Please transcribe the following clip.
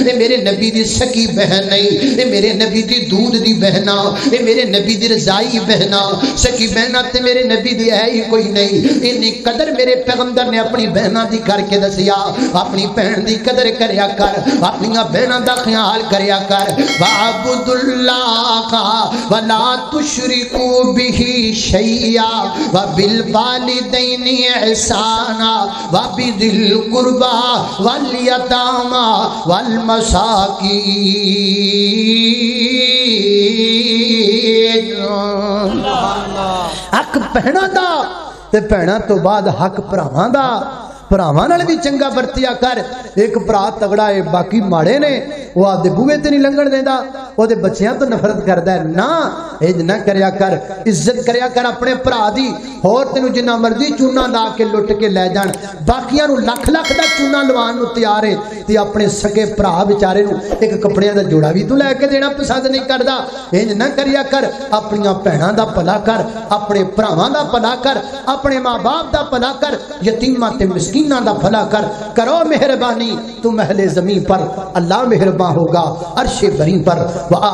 اے میرے نبی دی سکی بہن نہیں، اے میرے نبی دی دودھ دی بہنا، اے میرے نبی دی رضائی بہنا، سکی بہنا تے میرے نبی دی ہے ہی کوئی نہیں۔ انی قدر میرے پیغمبر نے اپنی بہنا دی کر کے دسیا، اپنی بہن دی قدر کریا کر، اپنی بہنا دا خیال کریا کر۔ وَعَبُدُ اللَّهَ وَلَا تُشْرِكُوا بِهِ شَيْئًا وَبِالْوَالِدَيْنِ إِحْسَانًا وَبِذِي الْقُرْبَى وَالْيَتَامَى وَالْمَسَاكِينِ حق بہنا دا تے بہنا تو بعد حق بھراواں دا، بھراواں نال بھی چنگا برتیا کر۔ ایک بھرا تگڑا ہے باقی ماڑے نے، وہ آدھے بوئے تے نہیں لنگن دیندا، وہ دے بچیاں تو نفرت کردا ہے۔ نا اج نہ کریا کر، عزت کریا کر اپنے بھرا دی۔ اور تینوں جنہ مرضی چونا لا کے لٹ کے لے جان، باقیاں نو لکھ لکھ دا چونا لوان نو تیار ہے، تے اپنے سکے بھرا بیچارے نو ایک کپڑیاں دا جوڑا بھی تو لے کے دینا پسند نہیں کردا۔ اج نہ کریا کر، اپنی بہناں دا بھلا کر، اپنے بھراواں دا بھلا کر، اپنے ماں باپ دا بھلا کر، یتیماں تے مسکیناں دا بھلا کر۔ کرو مہربانی تم اہل زمین پر، اللہ مہربان ہوگا عرش بری پر۔